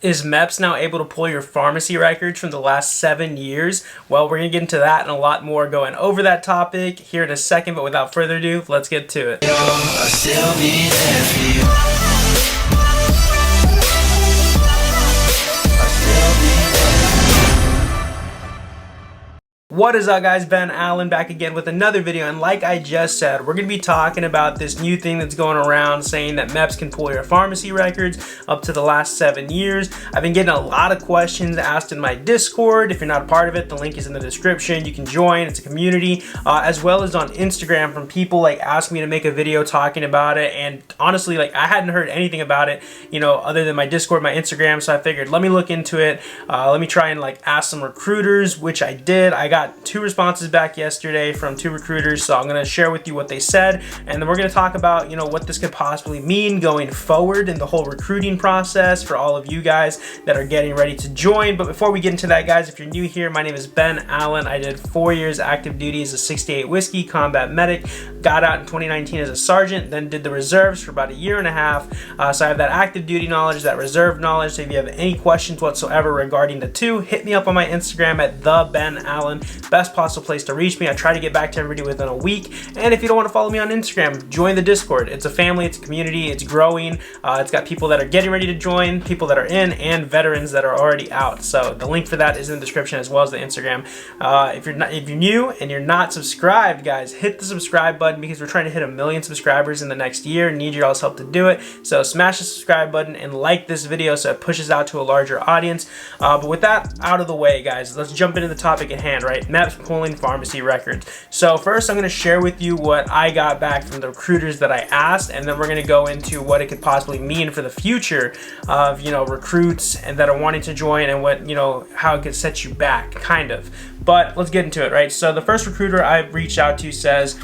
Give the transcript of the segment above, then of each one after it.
Is MEPS now able to pull your pharmacy records from the last 7 years? Well, we're going to get into that and a lot more going over that topic here in a second, but without further ado, let's get to it. What is up, guys? Ben Allen back again with another video, and like I just said, we're going to be talking about this new thing that's going around saying that MEPS can pull your pharmacy records up to the last 7 years. I've been getting a lot of questions asked in my Discord. If you're not a part of it, the link is in the description. You can join. It's a community, as well as on Instagram from people like asking me to make a video talking about it. And honestly, like, I hadn't heard anything about it, you know, other than my Discord, my Instagram. So I figured, let me look into it. Let me try and like ask some recruiters, which I did. I got 2 responses back yesterday from 2 recruiters, so I'm going to share with you what they said, and then we're going to talk about, you know, what this could possibly mean going forward in the whole recruiting process for all of you guys that are getting ready to join. But before we get into that, guys, if you're new here, my name is Ben Allen. I did 4 years active duty as a 68 whiskey combat medic, got out in 2019 as a sergeant, then did the reserves for about a year and a half. So I have that active duty knowledge, that reserve knowledge. So if you have any questions whatsoever regarding the two, hit me up on my Instagram at @thebenallen. Best possible place to reach me. I try to get back to everybody within a week. And if you don't want to follow me on Instagram, join the Discord. It's a family, it's a community, it's growing. It's got people that are getting ready to join, people that are in, and veterans that are already out. So the link for that is in the description, as well as the Instagram. If you're new and you're not subscribed, guys, hit the subscribe button, because we're trying to hit 1 million subscribers in the next year. Need your all's help to do it. So smash the subscribe button and like this video so it pushes out to a larger audience. But with that out of the way, guys, let's jump into the topic at hand, right? MEPS pulling pharmacy records. So first, I'm going to share with you what I got back from the recruiters that I asked, and then we're going to go into what it could possibly mean for the future of, you know, recruits and that are wanting to join, and what, you know, how it could set you back, kind of. But let's get into it, right? So the first recruiter I've reached out to says,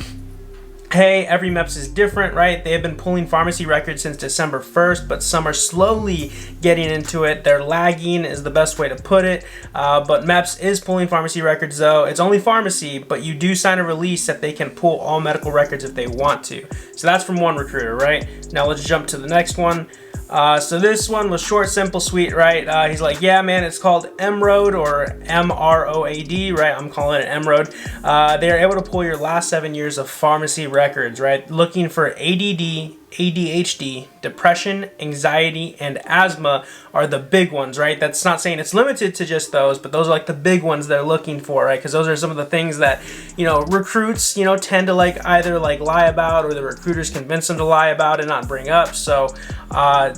hey, every MEPS is different, right? They have been pulling pharmacy records since December 1st, but some are slowly getting into it. They're lagging is the best way to put it. But MEPS is pulling pharmacy records, though. It's only pharmacy, but you do sign a release that they can pull all medical records if they want to. So that's from one recruiter, right? Now let's jump to the next one. So this one was short, simple, sweet, right? He's like, yeah, man, it's called MROAD, or MROAD, right? I'm calling it MROAD. They are able to pull your last 7 years of pharmacy records, right? Looking for ADD, ADHD, depression, anxiety, and asthma are the big ones, right? That's not saying it's limited to just those, but those are like the big ones they're looking for, right? Because those are some of the things that, you know, recruits, you know, tend to like either like lie about, or the recruiters convince them to lie about and not bring up. So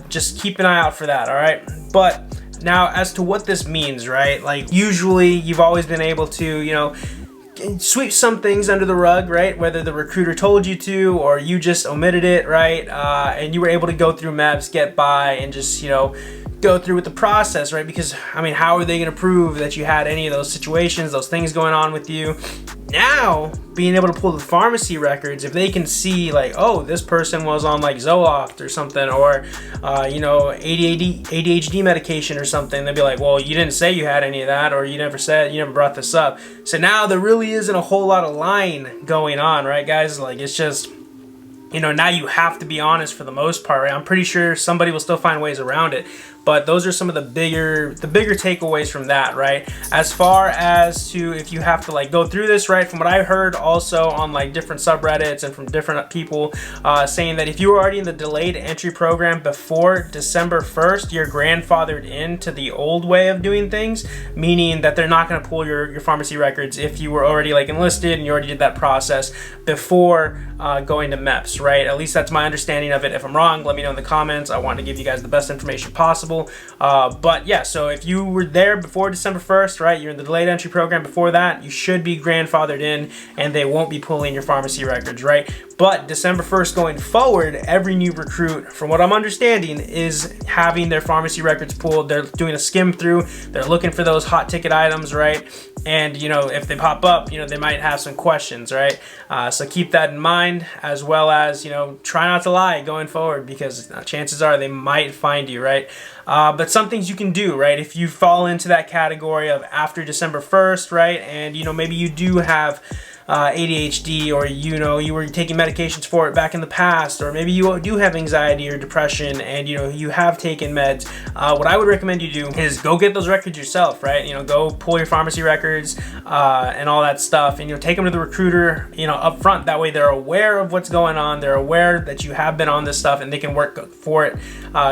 just keep an eye out for that, all right? But now, as to what this means, right? Like, usually you've always been able to, you know, sweep some things under the rug, right? Whether the recruiter told you to, or you just omitted it, right? And you were able to go through MEPS, get by, and just, you know, go through with the process, right? Because, I mean, how are they going to prove that you had any of those situations, those things going on with you? Now, being able to pull the pharmacy records, if they can see like, oh, this person was on like Zoloft or something, or you know, ADHD medication or something, they'll be like, well, you didn't say you had any of that, or you never brought this up. So now there really isn't a whole lot of lying going on, right, guys? Like, it's just, you know, now you have to be honest for the most part, right? I'm pretty sure somebody will still find ways around it, but those are some of the bigger takeaways from that, right? As far as to if you have to like go through this, right? From what I heard also on like different subreddits and from different people saying that if you were already in the delayed entry program before December 1st, you're grandfathered into the old way of doing things, meaning that they're not going to pull your pharmacy records if you were already like enlisted and you already did that process before going to MEPS, right? At least that's my understanding of it. If I'm wrong, let me know in the comments. I want to give you guys the best information possible. But yeah, so if you were there before December 1st, right, you're in the delayed entry program before that, you should be grandfathered in, and they won't be pulling your pharmacy records, right? But December 1st going forward, every new recruit, from what I'm understanding, is having their pharmacy records pulled. They're doing a skim through. They're looking for those hot ticket items, right? And, you know, if they pop up, you know, they might have some questions, right? So keep that in mind, as well as, you know, try not to lie going forward, because chances are they might find you, right? But some things you can do, right? If you fall into that category of after December 1st, right? And, you know, maybe you do have ADHD, or you were taking medications for it back in the past, or maybe you do have anxiety or depression and you have taken meds, what I would recommend you do is go get those records yourself, right? Go pull your pharmacy records and all that stuff, and take them to the recruiter up front. That way they're aware of what's going on, they're aware that you have been on this stuff, and they can work for it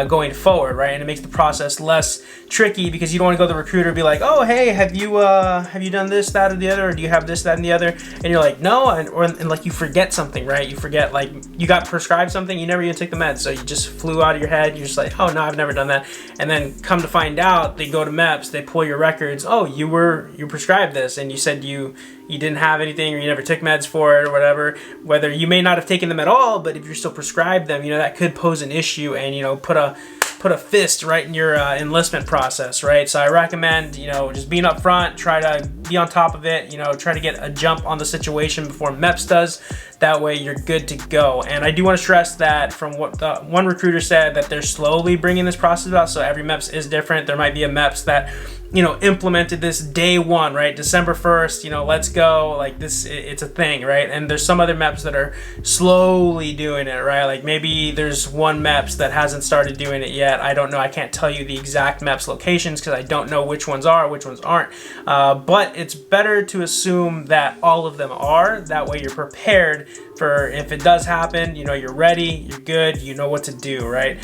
going forward, right? And it makes the process less tricky, because you don't want to go to the recruiter and be like, oh hey, have you done this, that, or the other, or do you have this, that, and the other, and you're like, no, and like you forget something, right? You forget, like, you got prescribed something, you never even took the meds, so you just flew out of your head, you're just like, oh no, I've never done that. And then come to find out, they go to MEPS, they pull your records, oh, you prescribed this, and you said you didn't have anything, or you never took meds for it, or whether you may not have taken them at all, but if you're still prescribed them, that could pose an issue, and put a fist right in your enlistment process, right? So I recommend, just being up front, try to be on top of it, try to get a jump on the situation before MEPS does. That way you're good to go. And I do want to stress that from what the one recruiter said, that they're slowly bringing this process out. So every MEPS is different. There might be a MEPS that implemented this day one, right? December 1st, let's go, like this, it's a thing, right? And there's some other MEPS that are slowly doing it, right? Like maybe there's one MEPS that hasn't started doing it yet. I don't know. I can't tell you the exact MEPS locations because I don't know which ones are, which ones aren't. But it's better to assume that all of them are. That way you're prepared for if it does happen, you're ready, you're good, you know what to do, right?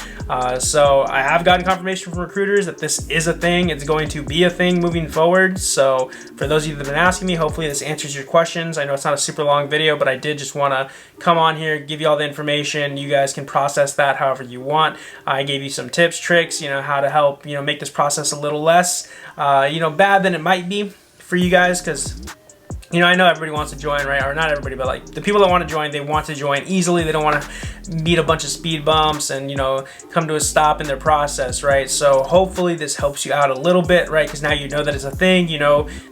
So I have gotten confirmation from recruiters that this is a thing. It's going to be a thing moving forward. So for those of you that have been asking me, hopefully this answers your questions. I know it's not a super long video, but I did just want to come on here, give you all the information. You guys can process that however you want. I gave you some tips, tricks, how to help, make this process a little less, bad than it might be for you guys, because I know everybody wants to join, right? Or not everybody, but like the people that want to join, they want to join easily. They don't want to meet a bunch of speed bumps and, come to a stop in their process, right? So hopefully this helps you out a little bit, right? Because now you know that it's a thing,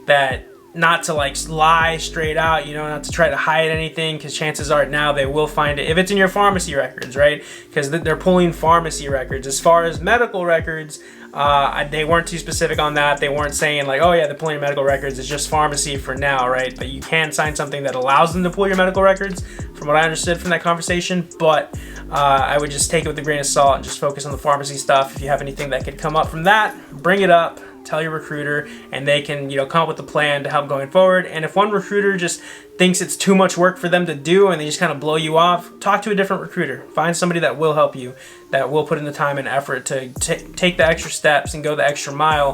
that not to like lie straight out, not to try to hide anything, because chances are now they will find it if it's in your pharmacy records, right? Because they're pulling pharmacy records. As far as medical records, they weren't too specific on that. They weren't saying like, oh yeah, they're pulling your medical records. It's just pharmacy for now, right? But you can sign something that allows them to pull your medical records, from what I understood from that conversation. But I would just take it with a grain of salt and just focus on the pharmacy stuff. If you have anything that could come up from that, bring it up. Tell your recruiter, and they can come up with a plan to help going forward. And if one recruiter just thinks it's too much work for them to do and they just kind of blow you off, talk to a different recruiter. Find somebody that will help you, that will put in the time and effort to take the extra steps and go the extra mile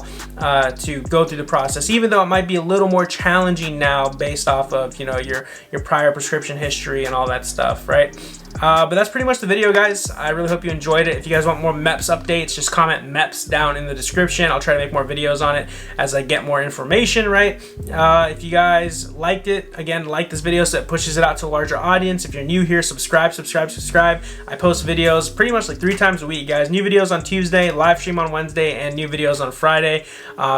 to go through the process, even though it might be a little more challenging now based off of your prior prescription history and all that stuff, right? But that's pretty much the video, guys. I really hope you enjoyed it. If you guys want more MEPS updates, just comment MEPS down in the description. I'll try to make more videos on it as I get more information, right? If you guys liked it, again, like this video so it pushes it out to a larger audience. If you're new here, subscribe. I post videos pretty much like 3 times a week, guys. New videos on Tuesday, live stream on Wednesday, and new videos on Friday.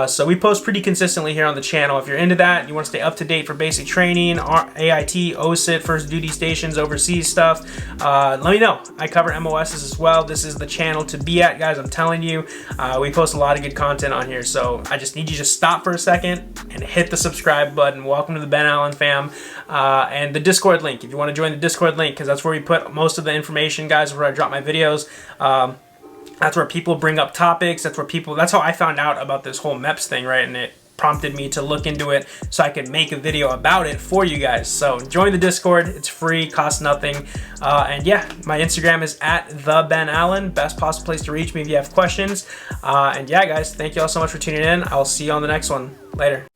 So we post pretty consistently here on the channel. If you're into that and you want to stay up to date for basic training, AIT, OSIT, first duty stations, overseas stuff, let me know. I cover MOSs as well. This is the channel to be at, guys. I'm telling you, we post a lot of good content on here. So I just need you to stop for a second and hit the subscribe button. Welcome to the Ben Allen fam. And the Discord link, if you want to join the Discord link, because that's where we put most of the information, guys, where I drop my videos. That's where people bring up topics. That's how I found out about this whole MEPS thing, right? And it prompted me to look into it so I could make a video about it for you guys. So join the Discord. It's free, costs nothing. And yeah, my Instagram is @thebenallen. Best possible place to reach me if you have questions. And yeah, guys, thank you all so much for tuning in. I'll see you on the next one. Later.